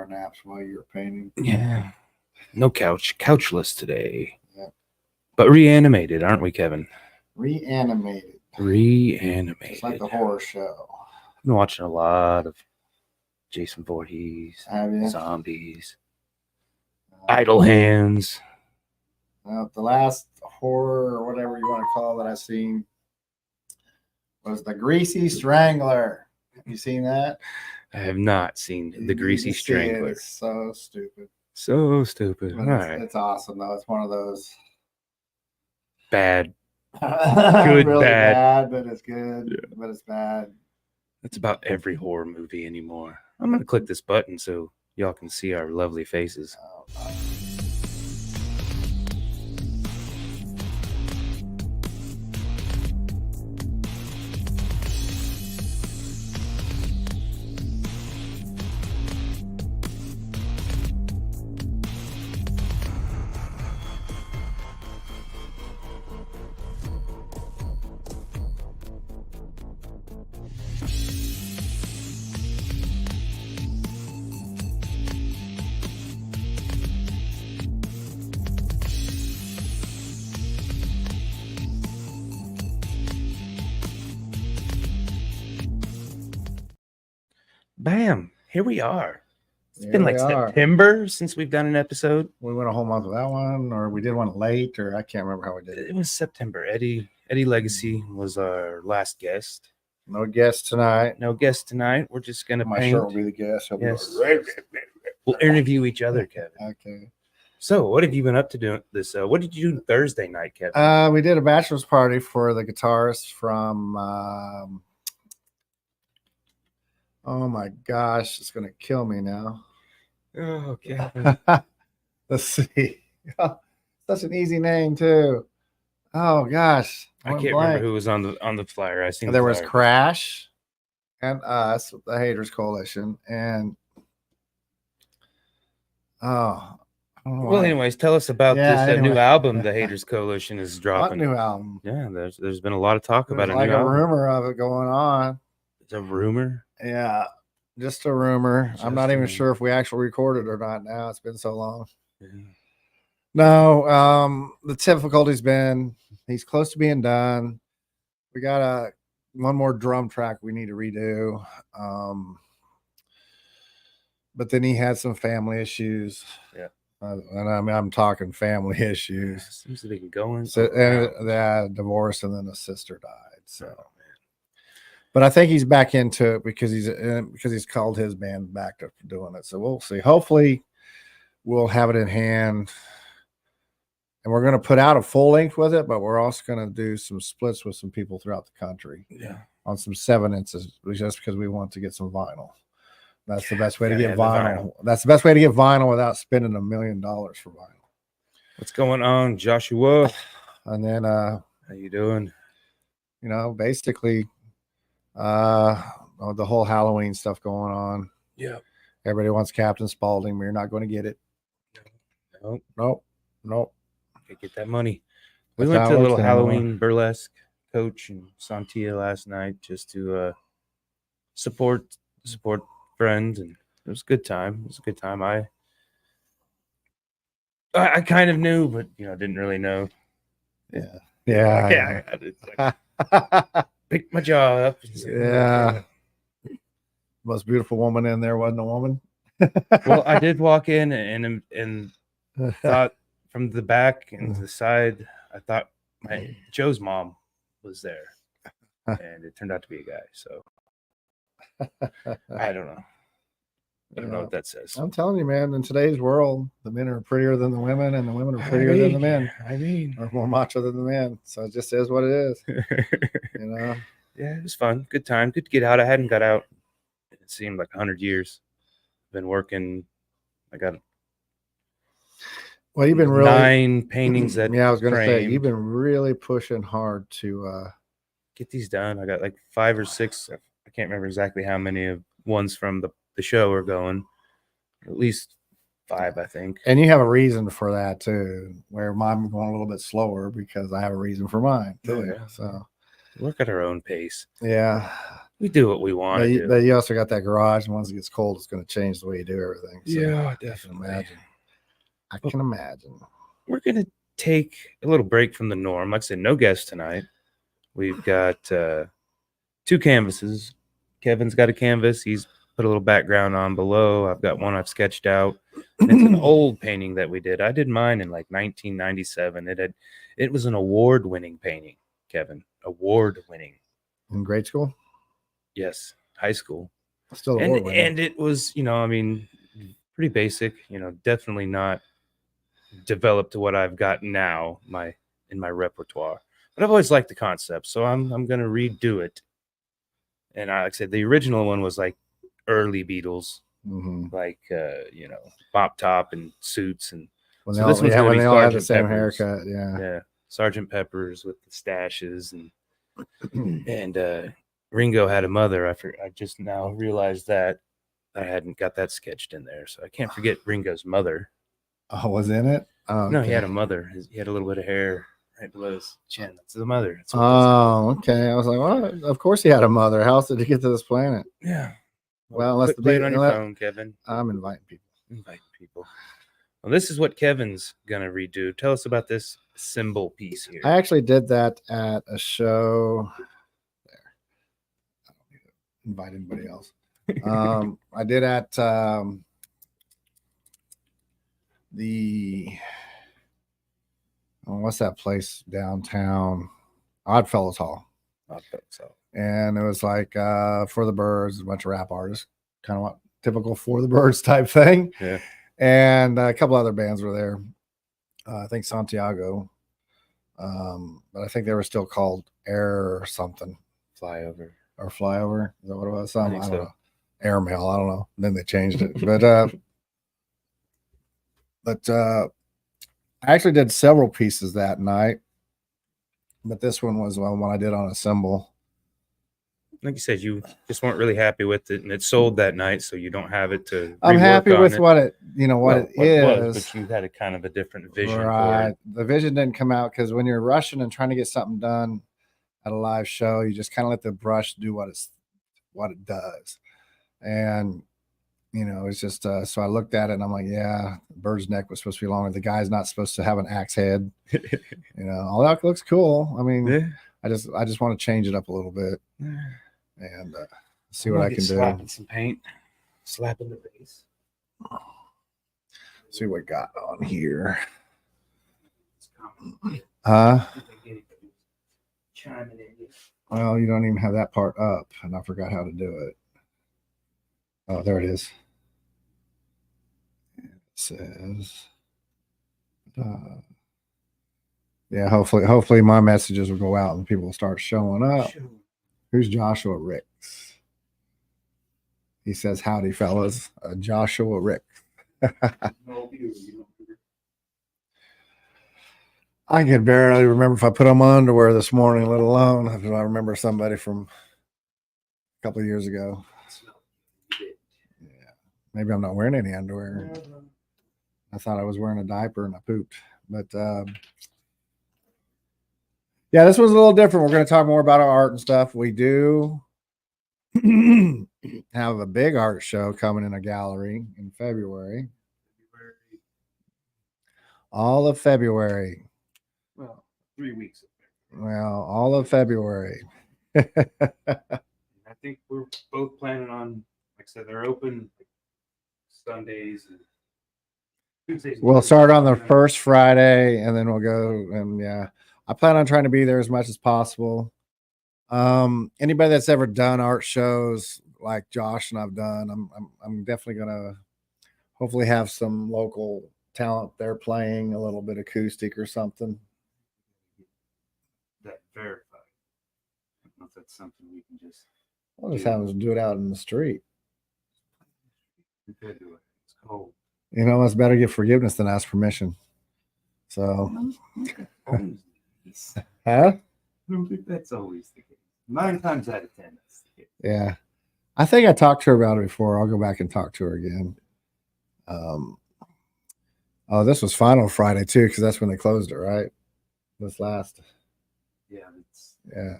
power naps while you were painting. Yeah. No couchless today. Yep. But reanimated, aren't we, Kevin? Reanimated. Reanimated. It's like a horror show. I've been watching a lot of Jason Voorhees, Have you? zombies, idle hands. The last horror or whatever you want to call it I seen was The Greasy Strangler. Have you seen that? I have not seen The Greasy Strangler. It's so stupid. So stupid. All right. It's awesome though. It's one of those bad, good, really bad. but it's good. Yeah. But it's bad. That's about every horror movie anymore. I'm gonna click this button so y'all can see our lovely faces. Bam! Here we are. It's been like September since we've done an episode. We went a whole month with that one, or we did one late, or I can't remember how we did it. It was September. Eddie Legacy was our last guest. No guest tonight. No guest tonight. We're just gonna My paint. shirt will be the guest. Yes. We'll interview each other, Kevin. Okay. So, what have you been up to doing this? What did you do Thursday night, Kevin? We did a bachelor's party for the guitarist from. Oh my gosh, it's gonna kill me now. Oh, okay. Let's see. Such an easy name too. Oh gosh, I can't remember who was on the flyer. I seen there was Crash and us, the Haters Coalition, and well, anyways, tell us about this new album the Haters Coalition is dropping. What new album? Yeah, there's been a lot of talk about it. Like a rumor of it going on. It's a rumor. Yeah, just a rumor. I'm not even sure if we actually recorded or not now. It's been so long. Yeah. No, the difficulty's been he's close to being done. We got one more drum track we need to redo. But then he had some family issues. Yeah. And I'm talking family issues. Seems to be going. So, and they had a divorce, and then a sister died. So. But I think he's back into it because he's called his band back to doing it. So we'll see. Hopefully, we'll have it in hand, and we're going to put out a full length with it. But we're also going to do some splits with some people throughout the country. Yeah, on some 7-inches, just because we want to get some vinyl. That's the best way to get vinyl. That's the best way to get vinyl without spending $1 million for vinyl. What's going on, Joshua? And then, how you doing? You know, basically. The whole Halloween stuff going on. Yeah. Everybody wants Captain Spaulding, but you're not going to get it. Nope. Get that money. We went to a little Halloween burlesque coach in Santia last night just to support friends, and it was a good time. I kind of knew, but didn't really know. Yeah. Picked my jaw up. Yeah. Most beautiful woman in there wasn't a woman. Well, I did walk in and thought from the back and the side, I thought Joe's mom was there, and it turned out to be a guy. So I don't know. I don't know what that says. I'm telling you, man, in today's world, the men are prettier than the women, and the women are prettier than the men. Or more macho than the men. So it just is what it is. Yeah, it was fun. Good time. Good to get out. I hadn't got out. It seemed like 100 years. Been working. I got. Well, you've been really 9 paintings that. Yeah, I was going to say you've been really pushing hard to get these done. I got like 5 or 6. I can't remember exactly how many of ones from the show are going. At least 5, I think. And you have a reason for that too. Where mine going a little bit slower because I have a reason for mine too. Oh, yeah. So work at our own pace. Yeah. we do what we want But to you, do. but you also got that garage, and once it gets cold, it's going to change the way you do everything. So Yeah, I can definitely. imagine. I can imagine. We're gonna take a little break from the norm. Like I said, no guests tonight. We've got 2 canvases. Kevin's got a canvas. He's put a little background on below. I've got one I've sketched out. And it's an old painting that we did. I did mine in like 1997. It was an award-winning painting, Kevin. Award-winning. In grade school? Yes, high school. Still award-winning. And it was, I mean, pretty basic, definitely not developed to what I've got now in my repertoire. But I've always liked the concept, so I'm gonna redo it. And like I said, the original one was like early Beatles, like pop top and suits, and when so this one's when gonna be they all have the Sergeant same Pepper's. haircut, yeah, Sergeant Pepper's with the stashes, and Ringo had a mother. I just now realized that I hadn't got that sketched in there, so I can't forget Ringo's mother. Oh, was in it? Oh, no, okay. He had a mother. He had a little bit of hair right below his chin. That's the mother. That's okay. I was like, well, of course he had a mother. How else did he get to this planet? Yeah. Well, unless Quit playing on your phone, Kevin. I'm inviting people. Well, this is what Kevin's gonna redo. Tell us about this symbol piece here. I actually did that at a show. There. I don't need to invite anybody else. I did at what's that place downtown? Oddfellows Hall. And it was like For the Birds, a bunch of rap artists, kind of what typical For the Birds type thing. Yeah. And a couple other bands were there. I think Santiago. But I think they were still called Air or something. Flyover. Is that what it was? I don't so. know. Airmail. I don't know. And then they changed it. But I actually did several pieces that night. But this one was one I did on a symbol. Like you said, you just weren't really happy with it, and it sold that night, so you don't have it to. I'm happy with what it is. But you had a kind of a different vision. Right. For it. The vision didn't come out because when you're rushing and trying to get something done at a live show, you just kind of let the brush do what it does. And it's just so I looked at it and I'm like, yeah, the bird's neck was supposed to be longer. The guy's not supposed to have an axe head. All that looks cool. I mean, yeah. I just want to change it up a little bit and see what I can do. Slapping some paint, slapping the base. See what we got on here. Well, you don't even have that part up, and I forgot how to do it. Oh, there it is. It says, yeah, hopefully my messages will go out and people will start showing up. Who's Joshua Ricks? He says, howdy, fellas. Joshua Ricks. I can barely remember if I put on my underwear this morning, let alone if I remember somebody from a couple of years ago. Yeah, maybe I'm not wearing any underwear. I thought I was wearing a diaper and I pooped. But yeah, this was a little different. We're going to talk more about our art and stuff. We do have a big art show coming in a gallery in February. All of February. Well, 3 weeks. Well, all of February. I think we're both planning on, like I said, they're open Sundays and Tuesdays. We'll start on the first Friday and then we'll go. And yeah, I plan on trying to be there as much as possible. Anybody that's ever done art shows like Josh and I've done, I'm definitely gonna hopefully have some local talent there playing a little bit acoustic or something. That verified. I don't know if that's something we can just. We'll just have us do it out in the street. We could do it. It's cold. It's better get forgiveness than ask permission. So. Huh? I don't think that's always the case. 9 times out of 10, that's the case. Yeah. I think I talked to her about it before. I'll go back and talk to her again. Oh, this was Final Friday too, because that's when they closed it, right? This last. Yeah, it's yeah.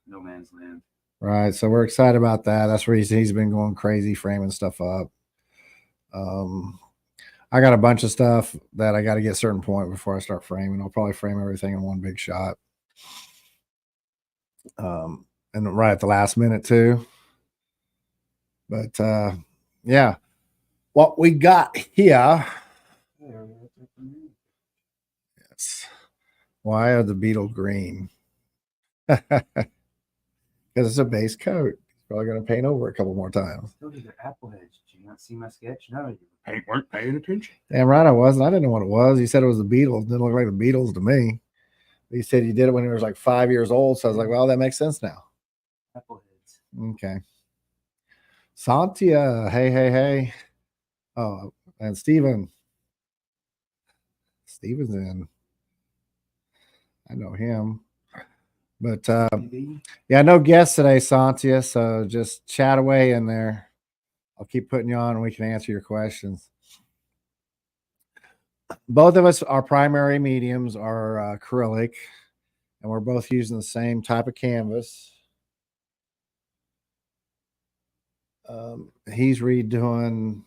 no man's land. Right. So we're excited about that. That's where he's been going crazy framing stuff up. I got a bunch of stuff that I got to get a certain point before I start framing. I'll probably frame everything in one big shot. And right at the last minute too. But yeah, what we got here. Yes. Why are the beetle green? Because it's a base coat. He's probably going to paint over it a couple more times. Those are apple heads. Did you not see my sketch? No, you weren't paying attention. Damn right I wasn't. I didn't know what it was. He said it was the Beatles. It didn't look like the Beatles to me. He said you did it when he was like 5 years old. So I was like, well, that makes sense now. Apple heads. Okay. Santia. Hey. Oh, and Steven's in. I know him. But yeah, no guests today, Santia. So just chat away in there. I'll keep putting you on and we can answer your questions. Both of us, our primary mediums are acrylic, and we're both using the same type of canvas. He's redoing,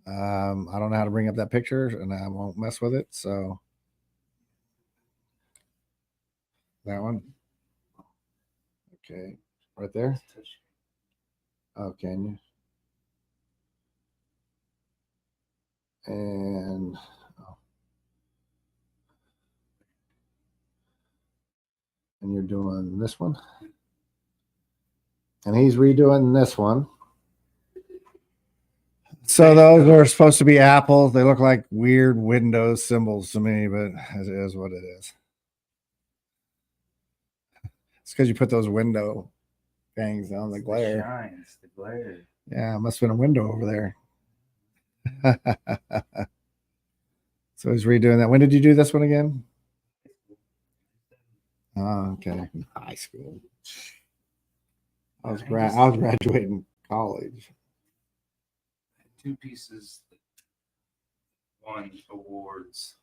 I don't know how to bring up that picture, and I won't mess with it. So that one. Okay, right there. Oh, can you? And you're doing this one, and he's redoing this one. So those are supposed to be apples. They look like weird Windows symbols to me, but it is what it is. It's because you put those window things on the glare. Shines, the glare. Yeah, it must have been a window over there. So he's redoing that. When did you do this one again? Oh, okay. High school. I was graduating college. 2 pieces won awards.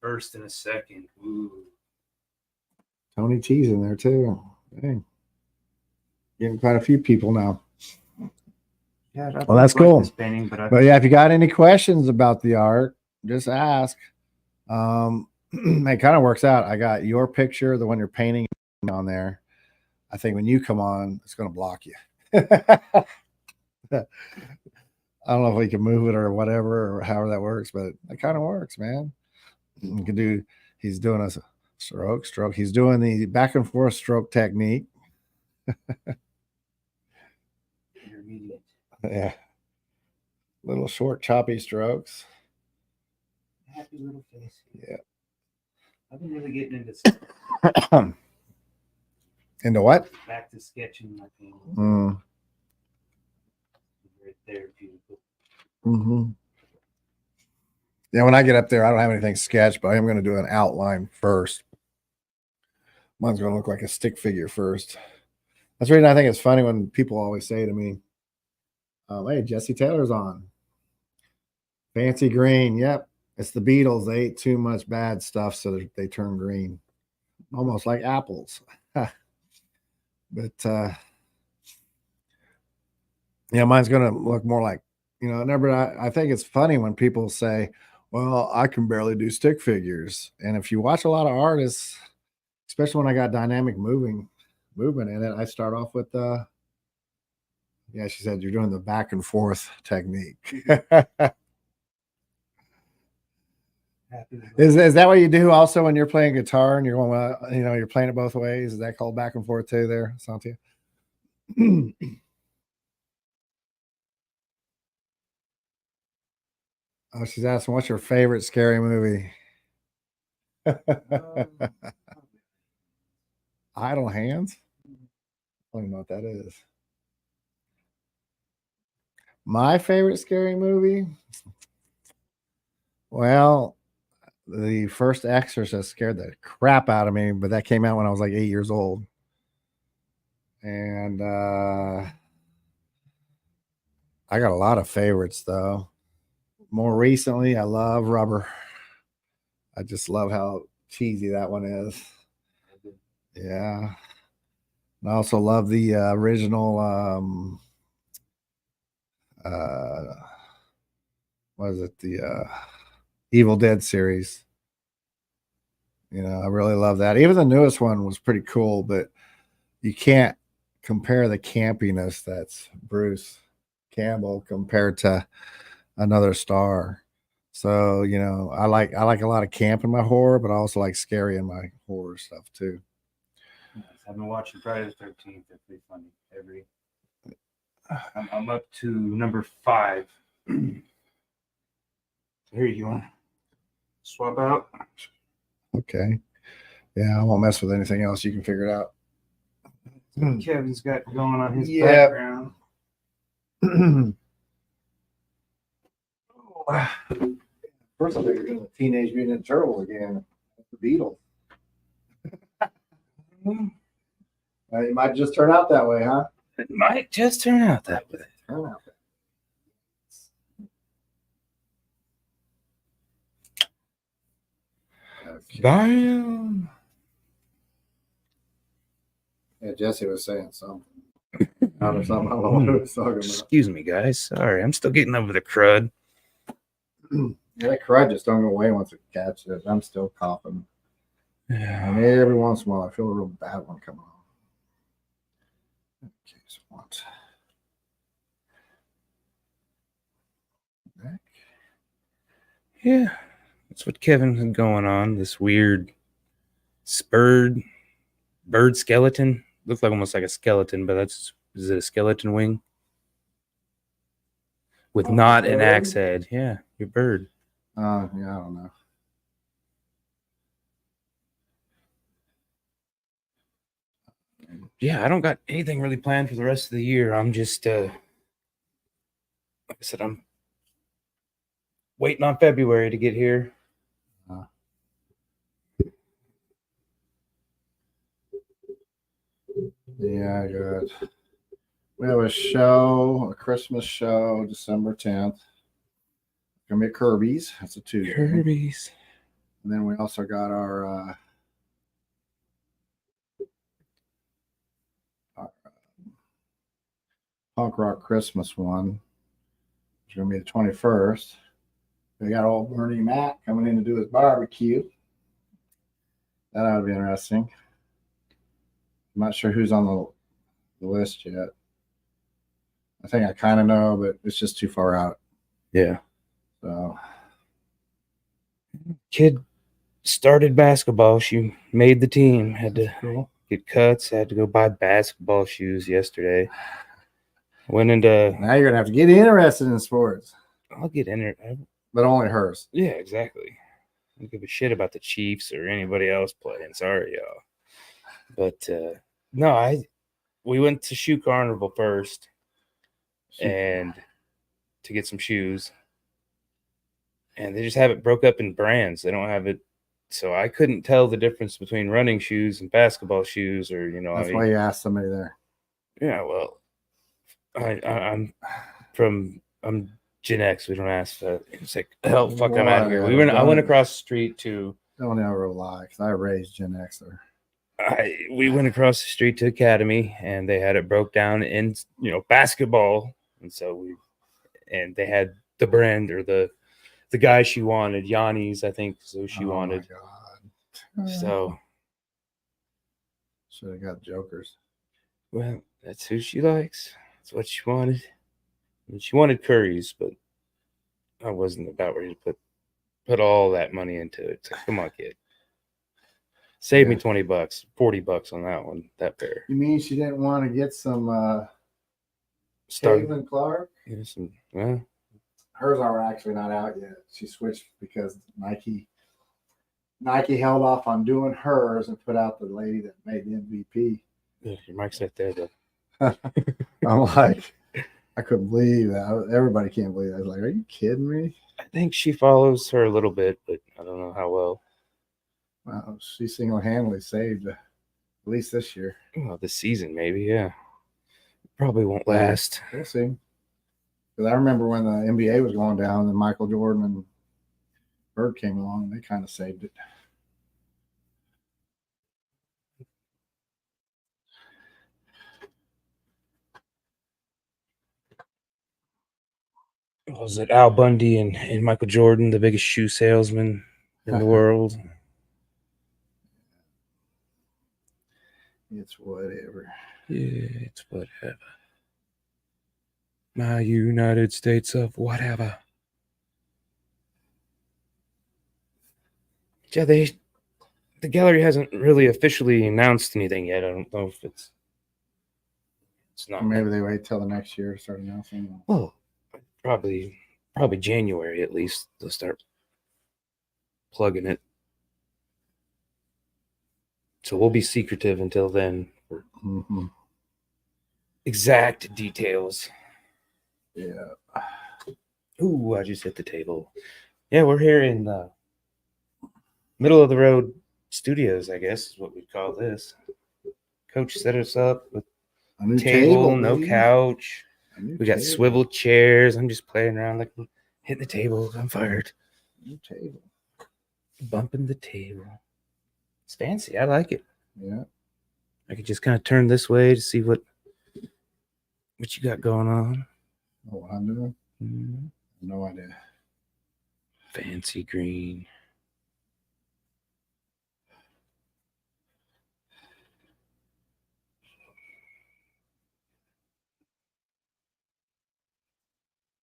First and a second. Ooh. Tony T's in there too. Dang. Getting quite a few people now. Yeah, well, that's cool. Painting, but yeah, if you got any questions about the art, just ask. It kind of works out. I got your picture, the one you're painting on there. I think when you come on, it's going to block you. I don't know if we can move it or whatever, or however that works, but it kind of works, man. You can do, he's doing a stroke. He's doing the back and forth stroke technique. Yeah. Little short, choppy strokes. Happy little face. Yeah. I've been really getting into stuff. Into what? Back to sketching my painting. Very therapeutic. Yeah, when I get up there, I don't have anything sketched, but I am going to do an outline first. Mine's going to look like a stick figure first. That's the reason I think it's funny when people always say to me, hey, Jesse Taylor's on. Fancy green. Yep. It's the Beatles. They ate too much bad stuff, so they turn green. Almost like apples. But yeah, mine's going to look more like, I think it's funny when people say, well, I can barely do stick figures. And if you watch a lot of artists, especially when I got dynamic movement in it, I start off with yeah, she said you're doing the back and forth technique. Is that what you do also when you're playing guitar and you're going, you're playing it both ways? Is that called back and forth too there, Santia? Oh, she's asking, what's your favorite scary movie? Idle Hands? I don't even know what that is. My favorite scary movie? Well, the first Exorcist scared the crap out of me, but that came out when I was like 8 years old. And I got a lot of favorites though. More recently, I love Rubber. I just love how cheesy that one is. Yeah. I also love the original. What is it? The Evil Dead series. You know, I really love that. Even the newest one was pretty cool, but you can't compare the campiness that's Bruce Campbell compared to another star. So, you know, I like a lot of camp in my horror, but I also like scary in my horror stuff too. I've been watching Friday the 13th. That's pretty funny. I'm up to number 5. Here, you want to swap out? Okay. Yeah, I won't mess with anything else. You can figure it out. Kevin's got going on his Yep. background. First, I think you're doing the Teenage Mutant Ninja Turtles again. The Beatles. It might just turn out that way, huh? It might just turn out that way. Turn out that way. Okay. Bam. Yeah, Jesse was saying something. Out of something. I don't know what he was talking about. Excuse me, guys. Sorry, I'm still getting over the crud. Yeah, that crud just don't go away once it catches it. I'm still coughing. Yeah. And every once in a while, I feel a real bad one coming on. Okay, so what? Back. Yeah, that's what Kevin had going on. This weird spurred bird skeleton. Looks like almost like a skeleton, but is it a skeleton wing? With not an axe head. Yeah, your bird. Yeah, I don't know. Yeah, I don't got anything really planned for the rest of the year. I'm just like I said, I'm waiting on February to get here. Yeah, good. We have a Christmas show, December 10th. Gonna be at Kirby's. That's a Tuesday. Kirby's. And then we also got our punk rock Christmas one. It's gonna be the 21st. We got old Bernie Mac coming in to do his barbecue. That ought to be interesting. I'm not sure who's on the list yet. I think I kind of know, but it's just too far out. Yeah. So, kid started basketball. She made the team. Had to get cuts. Had to go buy basketball shoes yesterday. Went into. now you're gonna have to get interested in sports. I'll get in it, but only hers. Yeah, exactly. I don't give a shit about the Chiefs or anybody else playing. Sorry, y'all. But no, we went to Shoe Carnival first, and to get some shoes. And they just have it broke up in brands. They don't have it, so I couldn't tell the difference between running shoes and basketball shoes, or That's why you asked somebody there. Yeah, well, I'm Gen X. We don't ask that. It's like, hell, fuck, I'm out of here. I went across the street to. Don't ever lie, because I raised Gen Xer. We went across the street to Academy, and they had it broke down in basketball, and so they had the brand or the guy she wanted, Yanni's, I think, so she wanted. My God. So should have got Jokers. Well, that's who she likes. That's what she wanted. And she wanted Curry's, but I wasn't about ready to put all that money into it. It's like, come on, kid. Save me $20, $40 on that one, that pair. You mean she didn't want to get some Caitlin Clark? Yeah, hers are actually not out yet. She switched because Nike held off on doing hers and put out the lady that made the MVP. Yeah, your mic's right there, though. I'm like, I couldn't believe that. Everybody can't believe that. I was like, are you kidding me? I think she follows her a little bit, but I don't know how well. Wow, she single-handedly saved at least this year. Well, this season, maybe, yeah. Probably won't last. We'll see. Because I remember when the NBA was going down and Michael Jordan and Bird came along, and they kind of saved it. was it Al Bundy and Michael Jordan, the biggest shoe salesman in the world? It's whatever. Yeah, it's whatever. My United States of whatever. Yeah, the gallery hasn't really officially announced anything yet. I don't know if it's not. Maybe they wait till the next year to start announcing. Well, probably January at least. They'll start plugging it. So we'll be secretive until then for exact details. Yeah. Ooh, I just hit the table. Yeah, we're here in the middle of the road studios, I guess is what we call this. Coach set us up with A new table, no baby. couch. We got swivel chairs. I'm just playing around, like hitting the table. I'm fired. New table. Bumping the table. It's fancy. I like it. Yeah. I could just kind of turn this way to see what you got going on. Oh, what I'm doing? No idea. Fancy green.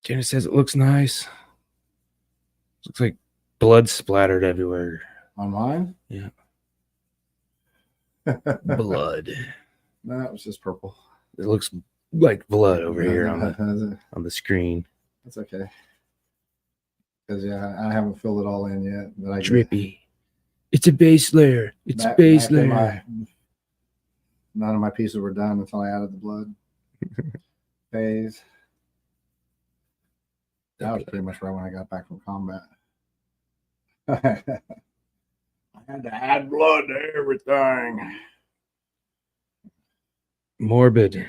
Jenna says it looks nice. Looks like blood splattered everywhere. On mine? Yeah. Blood. No, it was just purple. It looks like blood over here on the screen. That's okay. Because I haven't filled it all in yet. But Drippy. It's a base layer. It's a base layer. None of my pieces were done until I added the blood phase. That was pretty much right when I got back from combat. I had to add blood to everything. Morbid.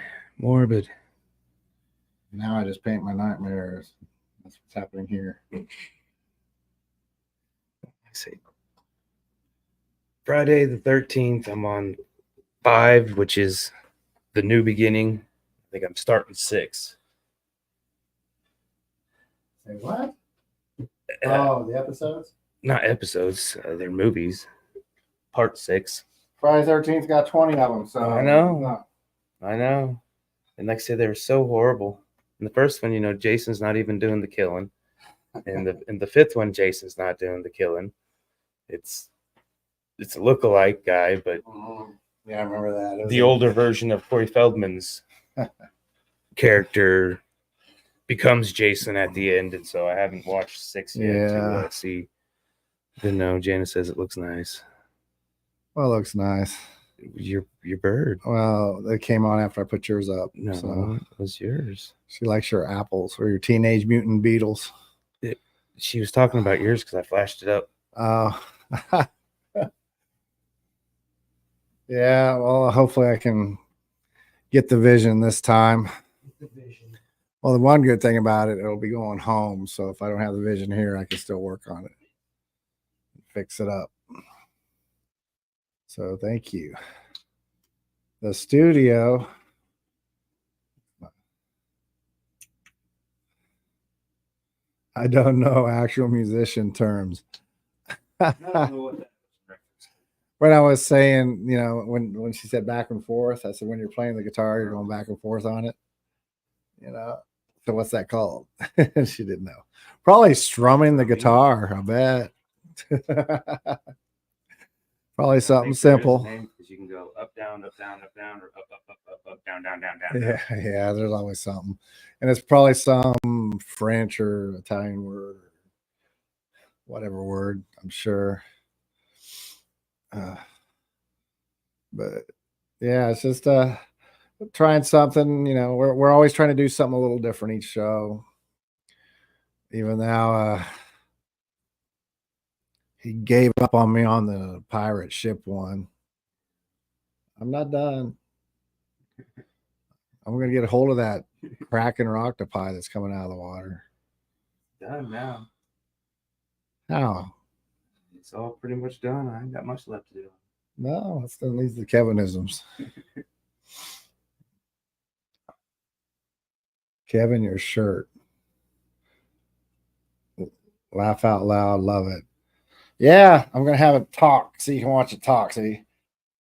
Now I just paint my nightmares. That's what's happening here. I see. Friday the 13th, I'm on 5, which is the new beginning. I think I'm starting 6. Say what? Oh, the episodes? Not episodes. They're movies. Part 6. Friday 13th got 20 of them. So I know. And like I said, they were so horrible. In the first one, Jason's not even doing the killing. And in the 5th one, Jason's not doing the killing. It's a lookalike guy, but yeah, I remember that. The older version of Corey Feldman's character becomes Jason at the end, and so I haven't watched 6 yet to see. But no, Jana says it looks nice. Well, it looks nice. Your bird. Well, it came on after I put yours up. No, so. It was yours. She likes your apples or your Teenage Mutant Beetles. She was talking about yours because I flashed it up. Yeah, well, hopefully I can get the vision this time. Well, the one good thing about it, it'll be going home. So if I don't have the vision here, I can still work on it. Fix it up. So thank you. The studio. I don't know actual musician terms. When I was saying, when she said back and forth, I said, when you're playing the guitar, you're going back and forth on it. So what's that called? She didn't know. Probably strumming the guitar, I bet. Probably something simple. Because you can go up, down, or up, down, down, down, down. Yeah, there's always something. And it's probably some French or Italian word, whatever word, I'm sure. But yeah, it's just trying something. We're always trying to do something a little different each show. Even now, he gave up on me on the pirate ship one. I'm not done. I'm going to get a hold of that Kraken or octopi that's coming out of the water. Done now. How? It's all pretty much done. I ain't got much left to do. No, it still needs the Kevinisms. Kevin, your shirt. Laugh out loud. Love it. Yeah, I'm gonna have it talk so you can watch it talk. See,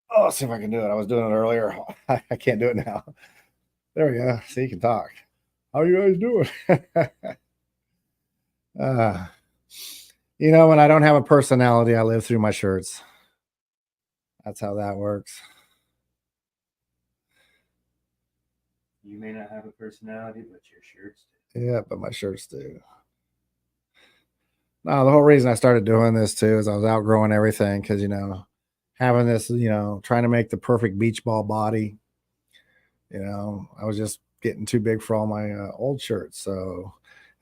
oh, let's see if I can do it. I was doing it earlier. I can't do it now. There we go. See, you can talk. How you guys doing? uh, when I don't have a personality, I live through my shirts. That's how that works. You may not have a personality, but your shirts do. Yeah, but my shirts do. No, the whole reason I started doing this too is I was outgrowing everything because having this, trying to make the perfect beach ball body. I was just getting too big for all my old shirts. So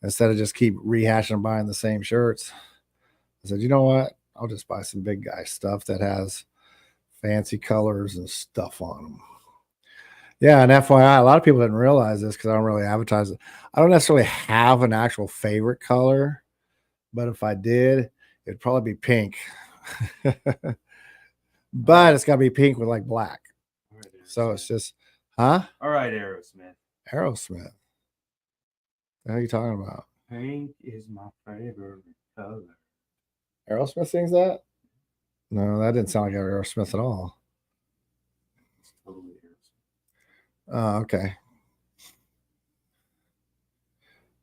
instead of just keep rehashing buying the same shirts, I said, you know what? I'll just buy some big guy stuff that has fancy colors and stuff on them. Yeah, and FYI, a lot of people didn't realize this because I don't really advertise it. I don't necessarily have an actual favorite color, but if I did, it'd probably be pink. But it's got to be pink with like black. Right, so it's just, huh? All right, Aerosmith. Aerosmith. What are you talking about? Pink is my favorite color. Aerosmith sings that? No, that didn't sound like Aerosmith at all. It's totally Aerosmith. Oh, okay.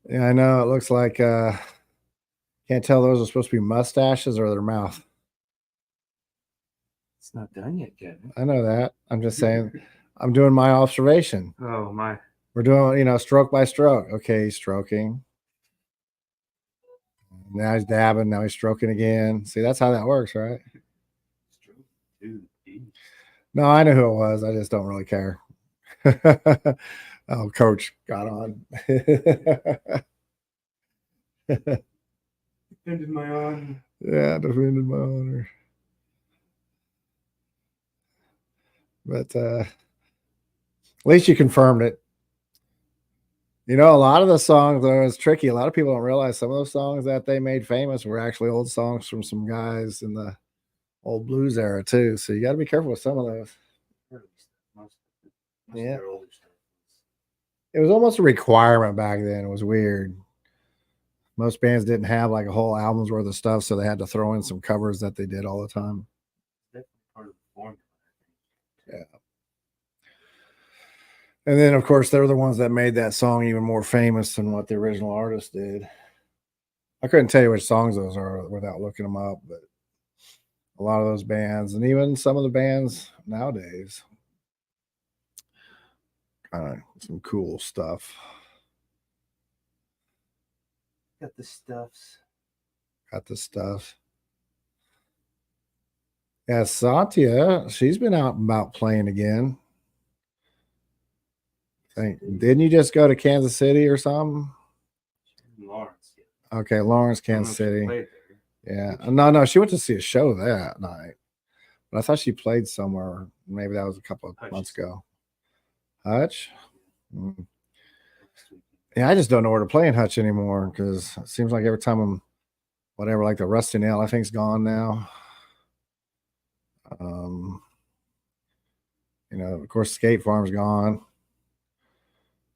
Yeah, I know. It looks like can't tell those are supposed to be mustaches or their mouth. It's not done yet, Kevin. I know that. I'm just saying. I'm doing my observation. Oh my! We're doing, stroke by stroke. Okay, he's stroking. Now he's dabbing. Now he's stroking again. See, that's how that works, right? Stroke 2. No, I know who it was. I just don't really care. Oh, Coach got on. Defended my honor. Yeah, defended my honor. But at least you confirmed it. A lot of the songs, though, it's tricky. A lot of people don't realize some of those songs that they made famous were actually old songs from some guys in the old blues era, too. So you got to be careful with some of those. Yeah. It was almost a requirement back then. It was weird. Most bands didn't have like a whole album's worth of stuff, so they had to throw in some covers that they did all the time. Definitely part of the formula. Yeah. And then, of course, they're the ones that made that song even more famous than what the original artist did. I couldn't tell you which songs those are without looking them up, but a lot of those bands, and even some of the bands nowadays, kind of some cool stuff. Got the stuffs. Got the stuff. Yeah, Satya, she's been out and about playing again. Didn't you just go to Kansas City or something? Lawrence. Okay, Lawrence, Kansas City. Yeah. No, she went to see a show that night. But I thought she played somewhere. Maybe that was a couple of months ago. Hutch? Mm. Yeah, I just don't know where to play in Hutch anymore because it seems like every time I'm whatever, like the Rusty Nail, I think is gone now. Of course, Skate Farm's gone.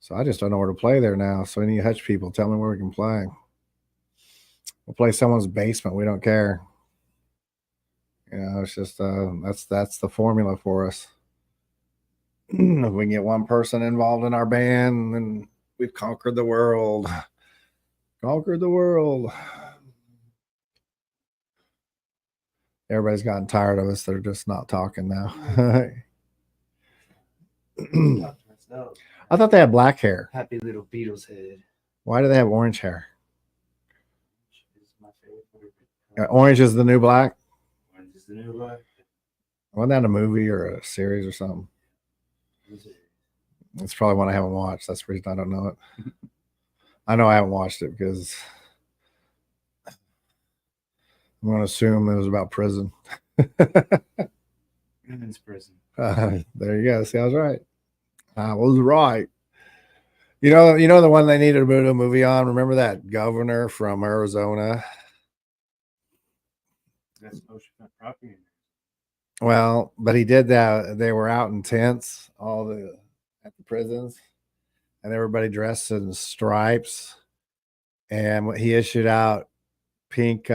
So I just don't know where to play there now. So any Hutch people, tell me where we can play. We'll play someone's basement. We don't care. It's just that's the formula for us. If we can get one person involved in our band, then we've conquered the world. Conquered the world. Everybody's gotten tired of us. They're just not talking now. I thought they had black hair. Happy little Beatles head. Why do they have orange hair? Is my favorite. Orange is the new black? Orange is the new black. Wasn't that a movie or a series or something? It's probably one I haven't watched. That's the reason I don't know it. I know I haven't watched it because I'm going to assume it was about prison. Women's prison. There you go. See, I was right. I was right. You know the one they needed to do a movie on. Remember that governor from Arizona? That's oceanfront property. Well, but he did that. They were out in tents, at the prisons, and everybody dressed in stripes. And he issued out pink.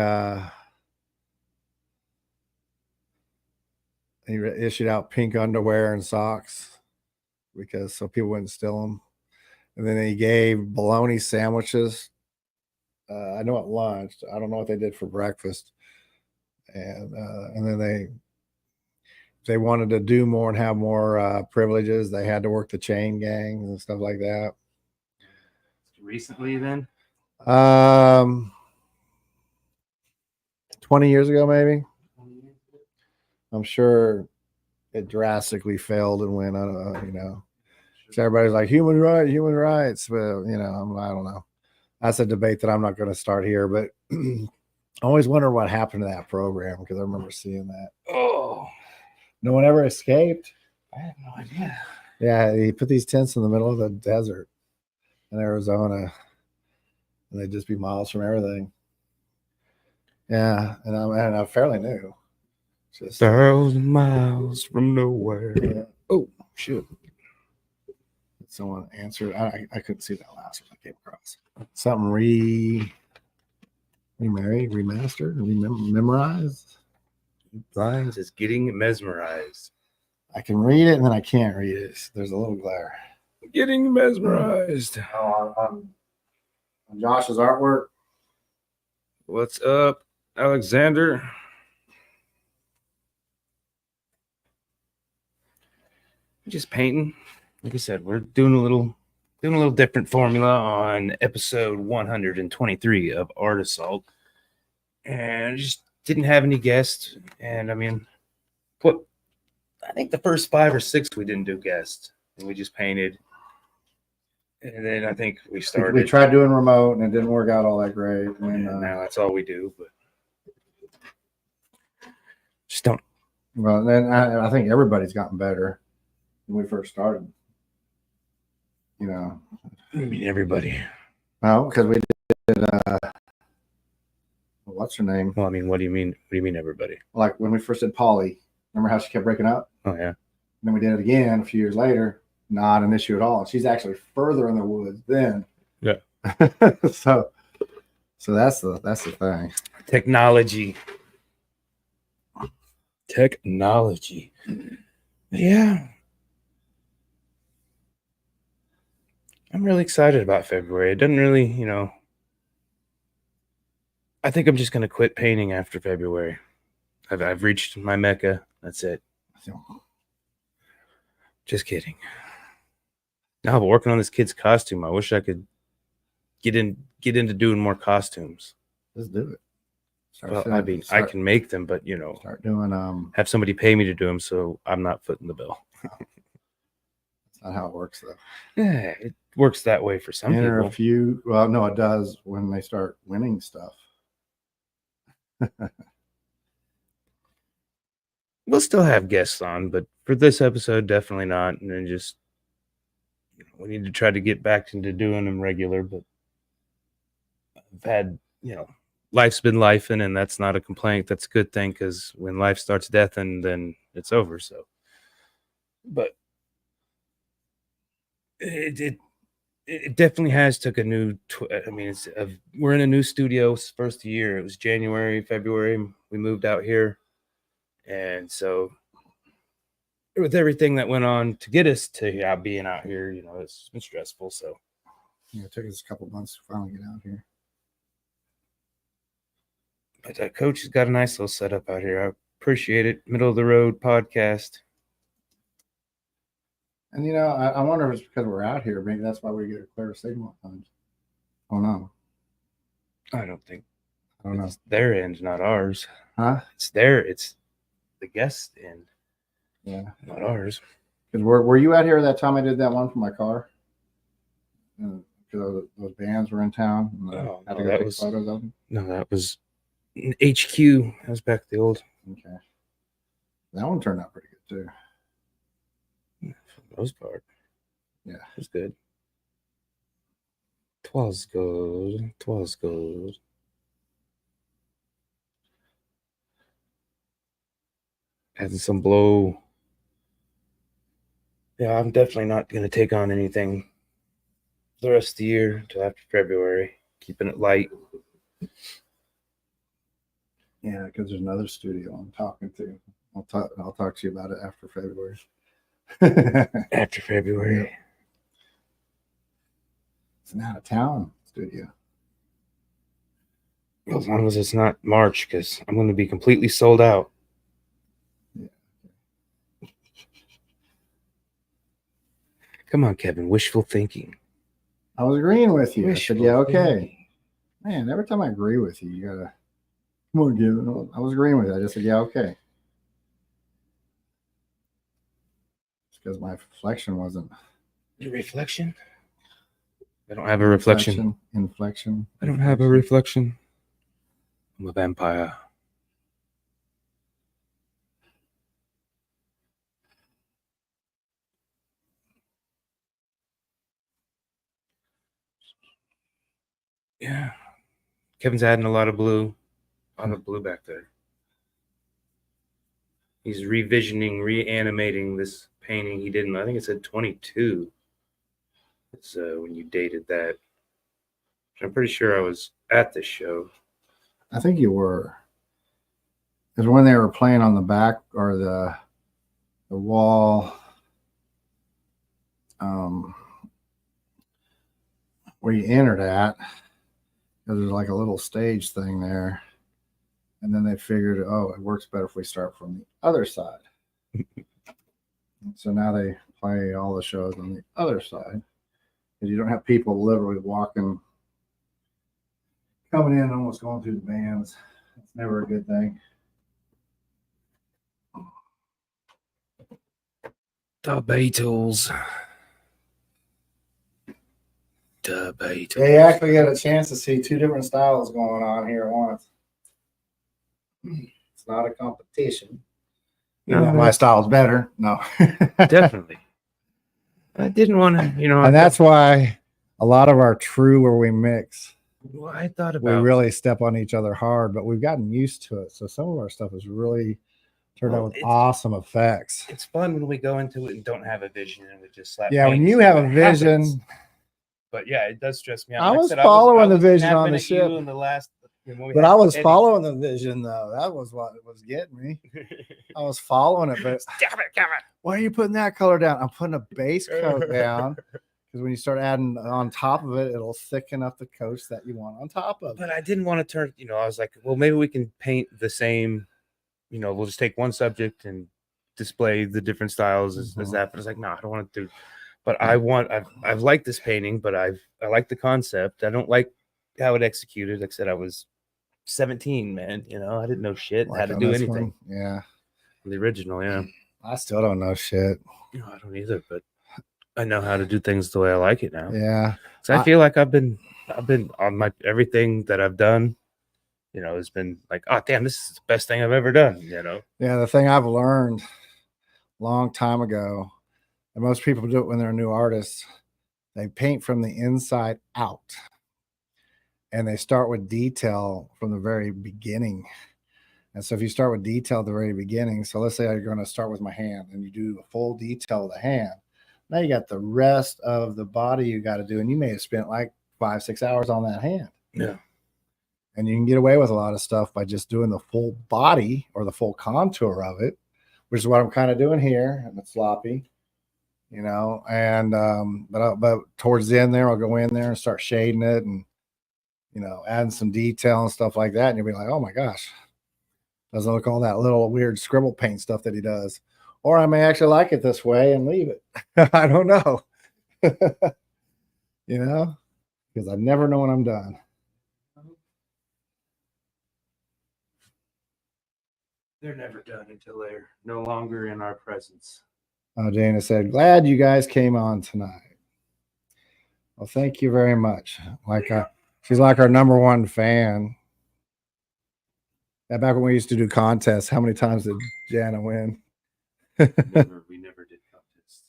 He issued out pink underwear and socks because so people wouldn't steal them. And then he gave bologna sandwiches. I know at lunch. I don't know what they did for breakfast. And then they wanted to do more and have more privileges. They had to work the chain gangs and stuff like that. Recently, then 20 years ago, maybe. I'm sure it drastically failed and went on. So everybody's like human rights. But I don't know. That's a debate that I'm not going to start here. But I always wonder what happened to that program because I remember seeing that. Oh, no one ever escaped. I have no idea. Yeah, he put these tents in the middle of the desert in Arizona, and they'd just be miles from everything. Yeah, and I'm fairly new. Just 1,000 miles from nowhere. Yeah. Oh, shit. Someone answered. I couldn't see that last one I came across. Something remarried, remastered, memorized. Lines is getting mesmerized. I can read it and then I can't read it. There's a little glare. Getting mesmerized. On Josh's artwork. What's up, Alexander? Just painting. Like I said, we're doing a little different formula on episode 123 of Art Assault, and just didn't have any guests. And I mean, I think the first 5 or 6 we didn't do guests, and we just painted. And then I think we started. We tried doing remote, and it didn't work out all that great. And now that's all we do. But just don't. Well, then I think everybody's gotten better when we first started. I mean, everybody. No, because we did. What's her name? Well, I mean, what do you mean? What do you mean, everybody? Like when we first did Polly. Remember how she kept breaking up? Oh yeah. And then we did it again a few years later. Not an issue at all. She's actually further in the woods then. Yeah. so that's the thing. Technology. Yeah. I'm really excited about February. It doesn't really, I think I'm just going to quit painting after February. I've reached my mecca. That's it. Just kidding. Now I'm working on this kid's costume. I wish I could get into doing more costumes. Just do it. I can make them, but start doing have somebody pay me to do them, so I'm not footing the bill. That's not how it works, though. Yeah, it works that way for some people. A few. Well, no, it does when they start winning stuff. We'll still have guests on, but for this episode, definitely not. And then just we need to try to get back into doing them regular. But I've had, life's been lifing, and that's not a complaint. That's a good thing because when life starts deathing, then it's over. So, but it definitely has took a new. We're in a new studio. First year, it was January, February. We moved out here. And so with everything that went on to get us to being out here, it's been stressful. So it took us a couple months to finally get out here. But that coach has got a nice little setup out here. I appreciate it. Middle of the road podcast. And, I wonder if it's because we're out here. Maybe that's why we get a clear signal at times. Oh, no. I don't know. It's their end, not ours. Huh? It's the guest end. Yeah. Not ours. Because were you out here that time I did that one for my car? Because those bands were in town. No, that was photos of them. No, that was HQ. That was back the old. Okay. That one turned out pretty good too. For the most part. Yeah. It was good. 'Twas good. 'Twas good. Having some blow. Yeah, I'm definitely not going to take on anything the rest of the year until after February. Keeping it light. Yeah, because there's another studio I'm talking to. I'll talk to you about it after February. After February. Yep. It's an out of town studio. As long as it's not March, because I'm going to be completely sold out. Yeah. Come on, Kevin. Wishful thinking. I was agreeing with you. I said, yeah, okay. Thinking. Man, every time I agree with you, you gotta come on, give it. I was agreeing with you. I just said, yeah, okay. It's because my reflection wasn't. Your reflection? I don't have a reflection. Inflection. I don't have a reflection. I'm a vampire. Yeah. Kevin's adding a lot of blue. A lot of blue back there. He's reanimating this painting he did in, I think it said 22. It's when you dated that. I'm pretty sure I was at this show. I think you were. Because when they were playing on the back or the wall, where you entered at, because there's like a little stage thing there, and then they figured, oh, it works better if we start from the other side. So now they play all the shows on the other side, because you don't have people literally walking, coming in, almost going through the bands. It's never a good thing. The Beatles. The Beatles. Yeah, you actually get a chance to see two different styles going on here at once. It's not a competition. No, my style's better. No. Definitely. I didn't want to, And that's why a lot of our true where we mix, well, I thought we about really step on each other hard, but we've gotten used to it. So some of our stuff has really turned out with awesome effects. It's fun when we go into it and don't have a vision and we just slap. Yeah, when you have a vision. But yeah, it does stress me out. I was following the vision on the ship. In the last, but I was following the vision though. That was what was getting me. I was following it, but damn it, Kevin. Why are you putting that color down? I'm putting a base coat down. Because when you start adding on top of it, it'll thicken up the coats that you want on top of it. But I didn't want to turn, I was like, well, maybe we can paint the same, we'll just take one subject and display the different styles as that. But I was like, no, I don't want to do. But I've liked this painting, but I like the concept. I don't like how it executed. Like I said, I was 17, man. I didn't know shit how to do anything. Yeah. The original, yeah. I still don't know shit. No, I don't either, but I know how to do things the way I like it now. Yeah. So I feel like I've been on my everything that I've done, has been like, oh damn, this is the best thing I've ever done, Yeah, the thing I've learned a long time ago, and most people do it when they're new artists, they paint from the inside out. And they start with detail from the very beginning. And so if you start with detail at the very beginning, so let's say you're going to start with my hand and you do a full detail of the hand. Now you got the rest of the body you got to do. And you may have spent like 5-6 hours on that hand. Yeah. And you can get away with a lot of stuff by just doing the full body or the full contour of it, which is what I'm kind of doing here. And it's sloppy, and, but towards the end there, I'll go in there and start shading it and, adding some detail and stuff like that. And you'll be like, oh my gosh, doesn't look all that little weird scribble paint stuff that he does. Or I may actually like it this way and leave it. I don't know. Because I never know when I'm done. They're never done until they're no longer in our presence. Oh, Dana said, glad you guys came on tonight. Well, thank you very much. She's like our #1 fan. Yeah, back when we used to do contests, how many times did Jana win? We never did contests.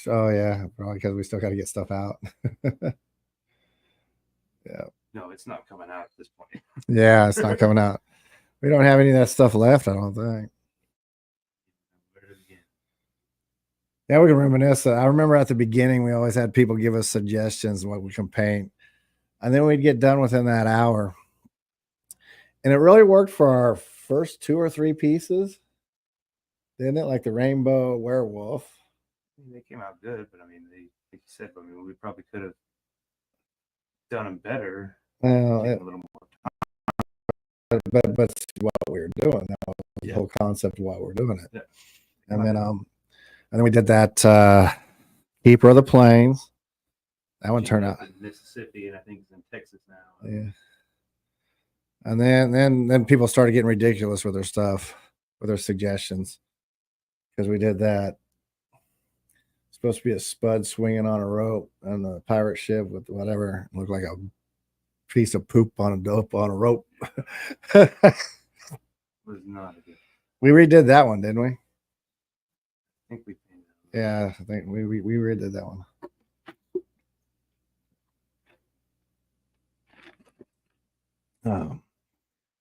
Oh yeah, probably because we still got to get stuff out. Yeah. No, it's not coming out at this point. Yeah, it's not coming out. We don't have any of that stuff left, I don't think. Yeah, we can reminisce. I remember at the beginning, we always had people give us suggestions what we can paint. And then we'd get done within that hour. And it really worked for our first 2 or 3 pieces, didn't it? Like the rainbow werewolf. I mean, they came out good, but I mean, like you said, I mean, we probably could have done them better. Well, Taken a little more but what we were doing. That was the Yeah. whole concept of why we're doing it. Yeah. And then we did that Keeper of the Plains. That one turned out in Mississippi, and I think it's in Texas now. Yeah. And then people started getting ridiculous with their stuff, with their suggestions, because we did that. It's supposed to be a spud swinging on a rope on the pirate ship with whatever. It looked like a piece of poop on a rope. Was not a good. We redid that one, didn't we? I think we painted it. Yeah, I think we redid that one.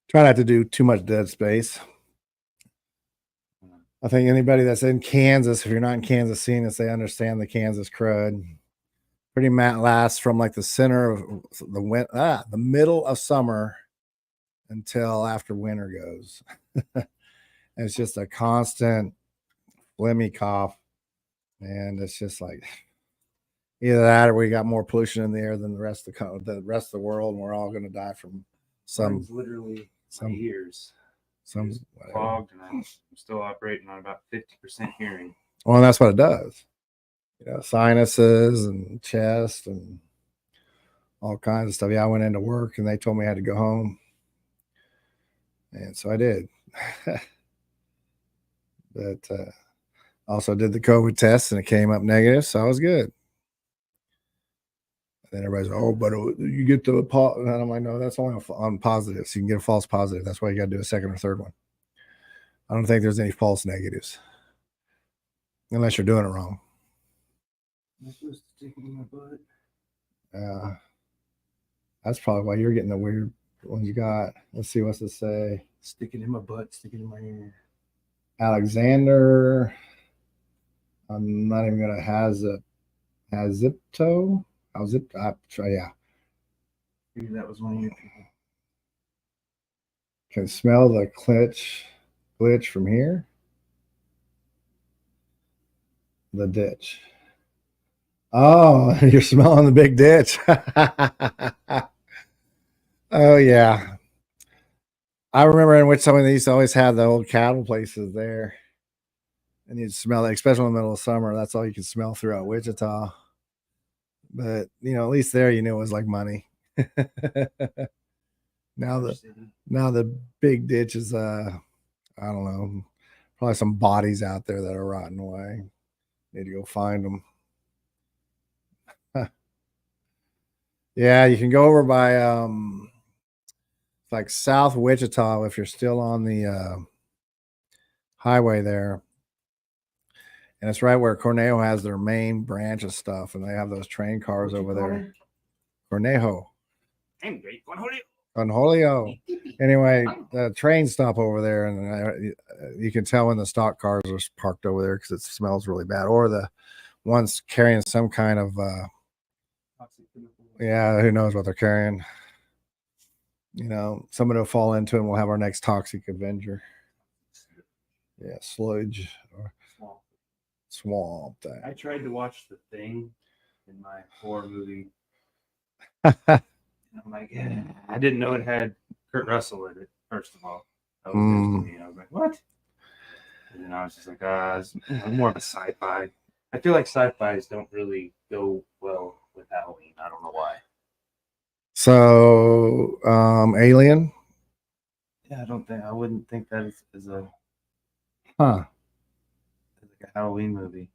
Try not to do too much dead space. I think anybody that's in Kansas, if you're not in Kansas seeing this, they understand the Kansas crud. Pretty much lasts from like the center of the middle of summer until after winter goes. It's just a constant phlegmy cough, and it's just like either that or we got more pollution in the air than the rest of the world, and we're all going to die from some literally some ears. Some clogged, and I'm still operating on about 50% hearing. Well, that's what it does. You know, sinuses and chest and all kinds of stuff. Yeah, I went into work and they told me I had to go home, and so I did. But also did the COVID test and it came up negative, so I was good. And then everybody's like, oh, but you get the and I'm like, no, that's only on positive. So you can get a false positive. That's why you got to do a second or third one. I don't think there's any false negatives unless you're doing it wrong. Am I supposed to stick it in my butt? That's probably why you're getting the weird ones you got. Let's see, what's it say? Stick it in my butt, stick it in my ear. Alexander. I'm not even gonna Hazipto. Yeah. Maybe that was one of your people. Can smell the glitch from here. The ditch. Oh, you're smelling the big ditch. Oh yeah. I remember in which some of they used to always have the old cattle places there. And you'd smell it, especially in the middle of summer. That's all you could smell throughout Wichita. But you know, at least there you knew it was like money. Now the big ditch is I don't know, probably some bodies out there that are rotting away. Need to go find them. Yeah, you can go over by like South Wichita if you're still on the highway there. And it's right where Cornejo has their main branch of stuff, and they have those train cars over there. Cornejo. Cornholio. Anyway, the train stop over there, and you can tell when the stock cars are parked over there because it smells really bad, or the ones carrying some kind of who knows what they're carrying. You know, somebody will fall into it and we'll have our next toxic Avenger. Yeah, sludge or swamp thing. I tried to watch The Thing in my horror movie. I'm like, yeah, I didn't know it had Kurt Russell in it, first of all. That was news to me. I was like, what? And then I was just like, it's more of a sci-fi. I feel like sci-fis don't really go well with Halloween. I don't know why. So, Alien? Yeah, I wouldn't think that is a like a Halloween movie.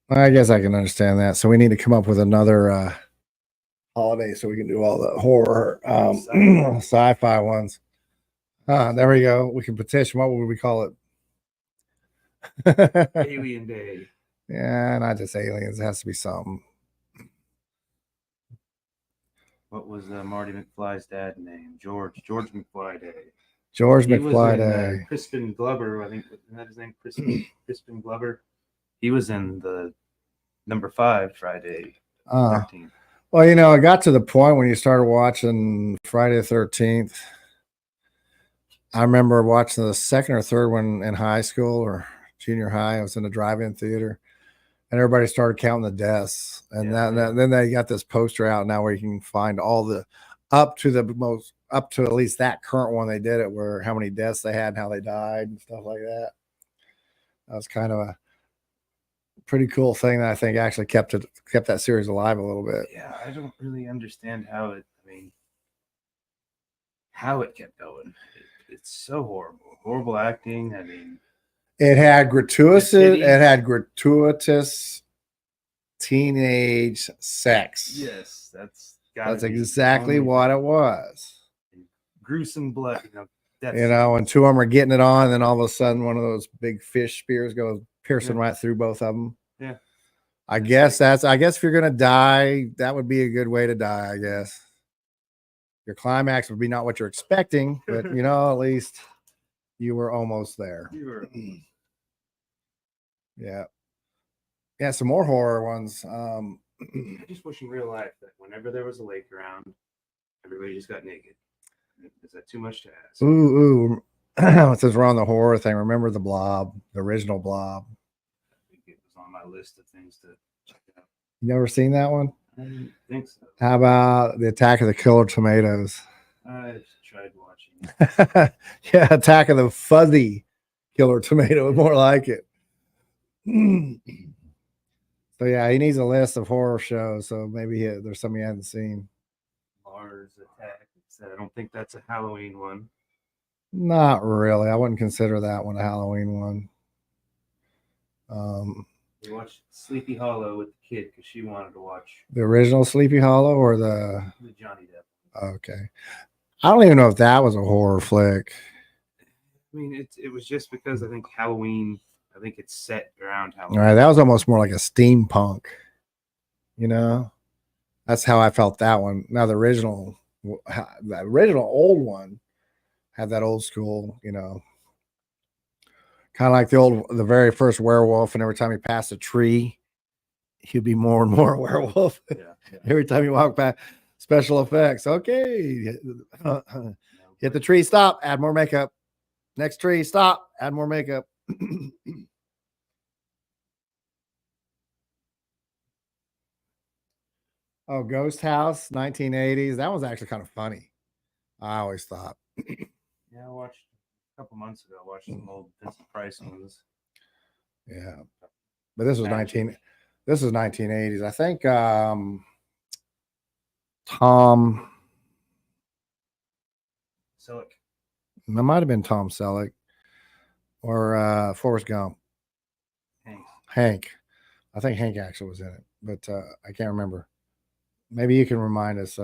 I guess I can understand that. So we need to come up with another holiday so we can do all the horror sci-fi ones. There we go. We can petition. What would we call it? Alien Day. Yeah, not just aliens. It has to be something. What was Marty McFly's dad's name? George McFly Day. George McFly Day. Crispin Glover, I think, isn't that his name? Crispin Glover. He was in the number 5 Friday 13th. Well, you know, it got to the point when you started watching Friday the 13th I remember watching the second or third one in high school or junior high. I was in a drive-in theater, and everybody started counting the deaths. And then they got this poster out now where you can find all the up to at least that current one they did it, where how many deaths they had and how they died and stuff like that. That was kind of a pretty cool thing that I think actually kept that series alive a little bit. Yeah, I don't really understand how it kept going. It's so horrible acting. I mean, it had gratuitous teenage sex. Yes, that's exactly what it was. Gruesome blood, and two of them are getting it on, and then all of a sudden one of those big fish spears goes piercing right through both of them. Yeah. I guess if you're gonna die, that would be a good way to die. I guess your climax would be not what you're expecting, but at least you were almost there. Yeah. Some more horror ones. I just wish in real life that whenever there was a lake around, everybody just got naked. Is that too much to ask? Ooh. Since we're on the horror thing, remember the Blob, the original Blob? I think it was on my list of things to check out. You never seen that one? I didn't think so. How about the Attack of the Killer Tomatoes? I tried watching. Yeah, Attack of the Fuzzy Killer Tomato, more like it. So yeah, he needs a list of horror shows. So maybe there's some he hasn't seen. Mars Attack. I don't think that's a Halloween one. Not really. I wouldn't consider that one a Halloween one. We watched Sleepy Hollow with the kid because she wanted to watch the original Sleepy Hollow or the Johnny Depp. Okay. I don't even know if that was a horror flick. I mean, it was just because I think Halloween. I think it's set around Halloween. All right, that was almost more like a steampunk. That's how I felt that one. Now the original old one had that old school, kind of like the very first werewolf, and every time he passed a tree, he'd be more and more a werewolf. Yeah. Every time you walk by, special effects. Okay. Hit the tree, stop, add more makeup. Next tree, stop, add more makeup. Oh, Ghost House, 1980s. That was actually kind of funny. I always thought. Yeah, I watched a couple months ago. I watched some old Vincent Price ones. Yeah, but this was 1980s. I think Tom Selleck. It might have been Tom Selleck or Forrest Gump. Hank. I think Hank actually was in it, but I can't remember. Maybe you can remind us.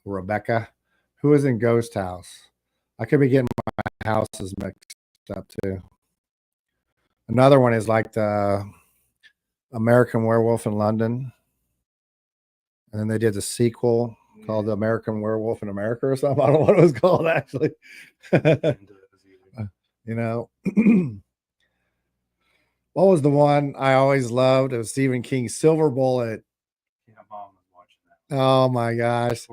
Rebecca, who was in Ghost House? I could be getting my houses mixed up too. Another one is like the American Werewolf in London, and then they did the sequel called The American Werewolf in America or something. I don't know what it was called actually. What was the one I always loved? It was Stephen King's Silver Bullet. Yeah, Mom was watching that. Oh my gosh.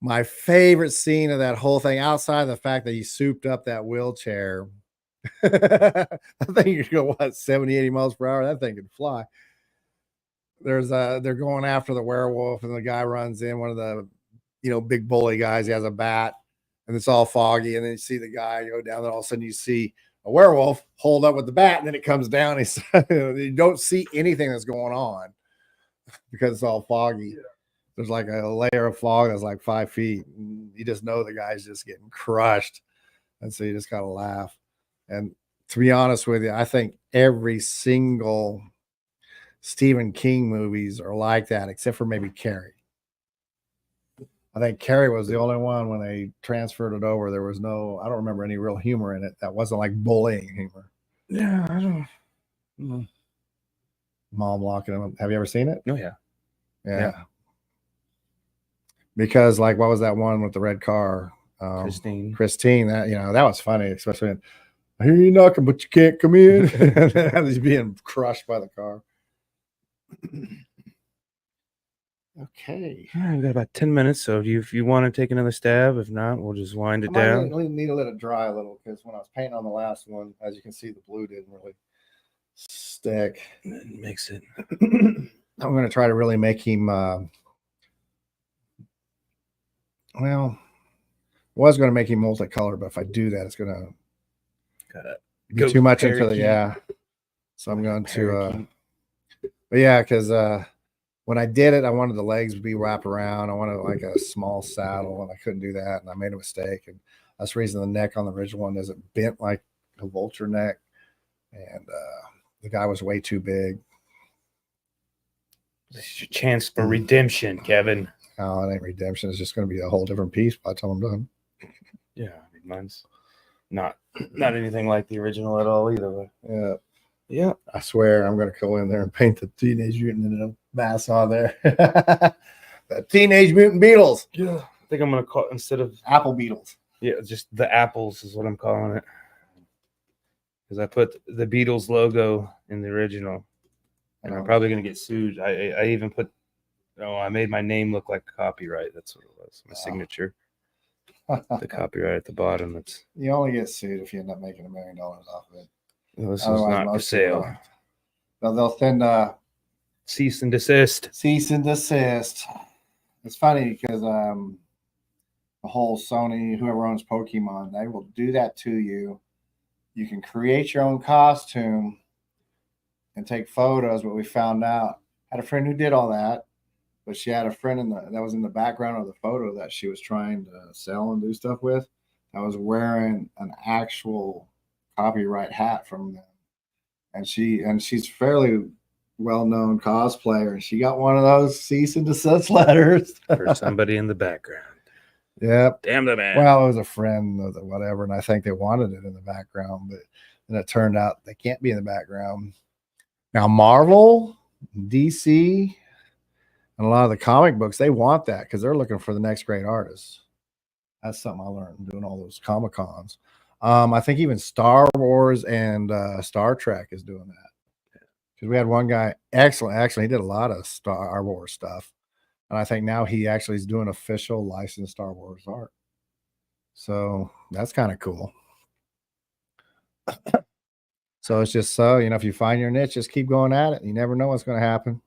My favorite scene of that whole thing, outside of the fact that he souped up that wheelchair. I think you go, what, 70, 80 miles per hour? That thing could fly. They're going after the werewolf, and the guy runs in, one of the, big bully guys. He has a bat, and it's all foggy. And then you see the guy go down, and all of a sudden you see a werewolf hold up with the bat, and then it comes down. You don't see anything that's going on because it's all foggy. Yeah. There's like a layer of fog that's like 5 feet. And you just know the guy's just getting crushed. And so you just got to laugh. And to be honest with you, I think every single Stephen King movies are like that, except for maybe Carrie. I think Carrie was the only one when they transferred it over. There was I don't remember any real humor in it. That wasn't like bullying humor. Yeah, I don't know. Mom locking him up. Have you ever seen it? Oh, yeah. Yeah. Because like, what was that one with the red car? Christine. That that was funny, especially when I hear you knocking, but you can't come in. He's being crushed by the car. Okay. All right, we got about 10 minutes. So if you want to take another stab, if not, we'll just wind it I might down. need to let it dry a little because when I was painting on the last one, as you can see, the blue didn't really stick. Mix it. I'm going to try to really make him. Well, was going to make him multicolor, but if I do that, it's going to be too much into the So I'm going to. But yeah, because when I did it, I wanted the legs to be wrapped around. I wanted like a small saddle, and I couldn't do that, and I made a mistake. And that's the reason the neck on the original one isn't bent like a vulture neck, and the guy was way too big. This is your chance for redemption, Kevin. Oh, it ain't redemption. It's just going to be a whole different piece by the time I'm done. Yeah, I mean, mine's not anything like the original at all either. But yeah. Yeah. I swear I'm going to go in there and paint the Teenage Mutant Ninja Mass on there. The Teenage Mutant Beetles. Yeah. I think I'm going to call it, instead of Apple Beetles. Yeah, just the apples is what I'm calling it. Because I put the Beatles logo in the original. And I'm probably going to get sued. I even put, I made my name look like copyright. That's what it was. My signature. The copyright at the bottom. That's. You only get sued if you end up making $1 million off of it. Well, this is not for sale. They'll send cease and desist. Cease and desist. It's funny because the whole Sony, whoever owns Pokemon, they will do that to you. You can create your own costume and take photos. But we found out, I had a friend who did all that, but she had a friend that was in the background of the photo that she was trying to sell and do stuff with. I was wearing an actual copyright hat from them, and she's fairly well-known cosplayer, and she got one of those cease and desist letters for somebody in the background. Yep. Damn the man. Well, it was a friend of the whatever, and I think they wanted it in the background, but then it turned out they can't be in the background. Now Marvel, DC, and a lot of the comic books, they want that because they're looking for the next great artist. That's something I learned doing all those Comic-Cons. I think even Star Wars and Star Trek is doing that. Because we had one guy, excellent. Actually, he did a lot of Star Wars stuff. And I think now he actually is doing official licensed Star Wars art. So that's kind of cool. So it's just so, if you find your niche, just keep going at it. You never know what's going to happen.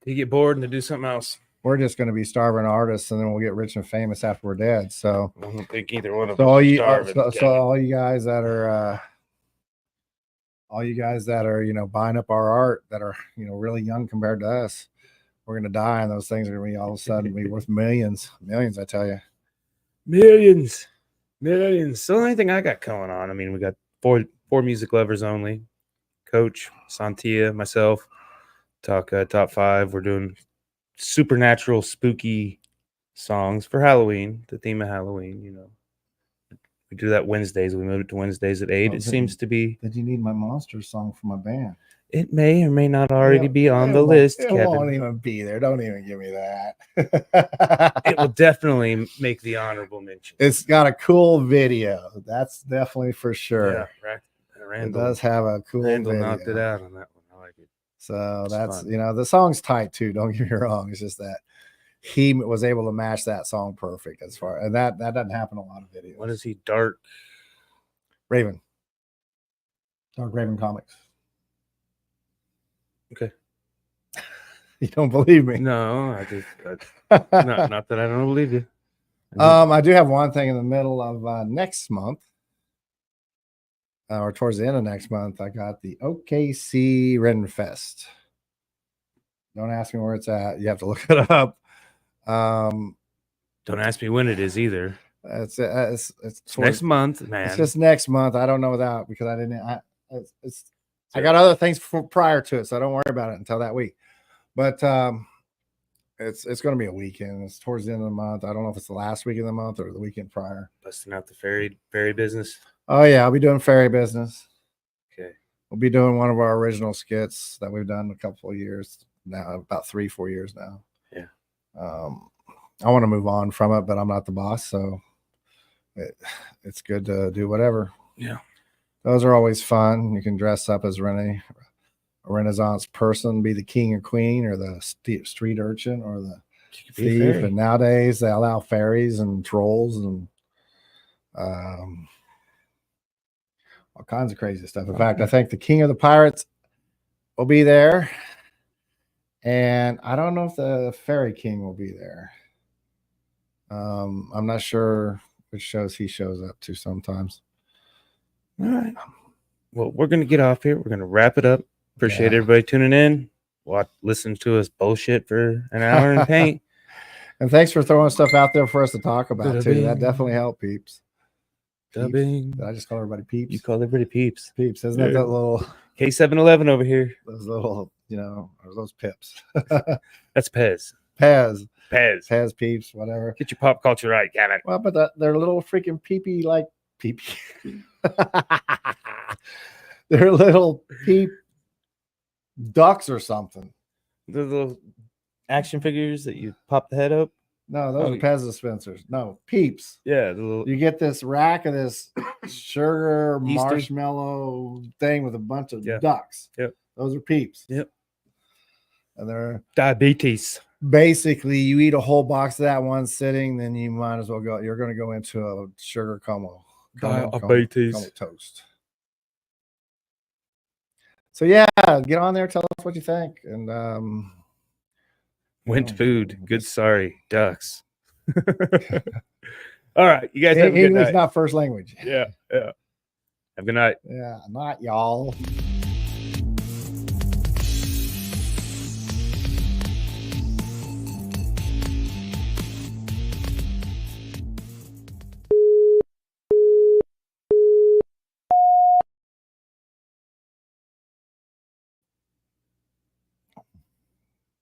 You get bored and to do something else. We're just going to be starving artists, and then we'll get rich and famous after we're dead. So I don't think either one of us. all you guys that are, buying up our art that are, really young compared to us, we're going to die, and those things are going to be all of a sudden be worth millions. I tell you, millions. So the only thing I got going on, I mean, we got four music lovers only. Coach Santia, myself, talk top 5. We're doing supernatural, spooky songs for Halloween, the theme of Halloween. We do that Wednesdays. We moved it to Wednesdays at 8. It seems to be. Did you need my monster song for my band? It may or may not already be on the list, Kevin. It won't even be there. Don't even give me that. It will definitely make the honorable mention. It's got a cool video. That's definitely for sure. Yeah, Randall, it does have a cool Randall video. Knocked it out on that one. I like it. So that's fun. The song's tight too. Don't get me wrong. It's just that he was able to match that song perfect and that doesn't happen in a lot of videos. What is he? Dark Raven Comics. Okay. You don't believe me? No, not that I don't believe you. I do have one thing in the middle of next month. Or towards the end of next month, I got the OKC Ren Fest. Don't ask me where it's at. You have to look it up. Don't ask me when it is either. It's next month, man. It's just next month. I don't know without because I got other things prior to it, so don't worry about it until that week. But it's going to be a weekend. It's towards the end of the month. I don't know if it's the last week of the month or the weekend prior. Busting out the ferry business. Oh yeah, I'll be doing fairy business. Okay. We'll be doing one of our original skits that we've done a couple of years now, about 3-4 years now. Yeah. I want to move on from it, but I'm not the boss, so it's good to do whatever. Yeah. Those are always fun. You can dress up as a Renaissance person, be the king or queen or the street urchin or the thief. And nowadays they allow fairies and trolls and all kinds of crazy stuff. In fact, I think the king of the pirates will be there. And I don't know if the fairy king will be there. I'm not sure which shows he shows up to sometimes. All right. Well, we're going to get off here. We're going to wrap it up. Appreciate everybody tuning in. Listen to us bullshit for an hour and paint. And thanks for throwing stuff out there for us to talk about, too. That definitely helped, peeps. Dubbing. Did I just call everybody peeps? You call everybody peeps. Peeps. Isn't that little... K711 over here. Those little, or those pips. That's Pez. Pez peeps, whatever. Get your pop culture right, Kevin. Well, but they're little freaking peepee like peepee. They're little peep ducks or something. The little action figures that you pop the head up. No, those are Pez dispensers. No, peeps. Yeah, you get this rack of this sugar marshmallow thing with a bunch of ducks. Yep, those are peeps. Yep, and they're diabetes. Basically, you eat a whole box of that one sitting, then you might as well go. You're going to go into a sugar coma toast. So yeah, get on there. Tell us what you think. And went food. Good. Sorry, ducks. All right, you guys have a good night. English not first language. Yeah. Have a good night. Yeah, not y'all.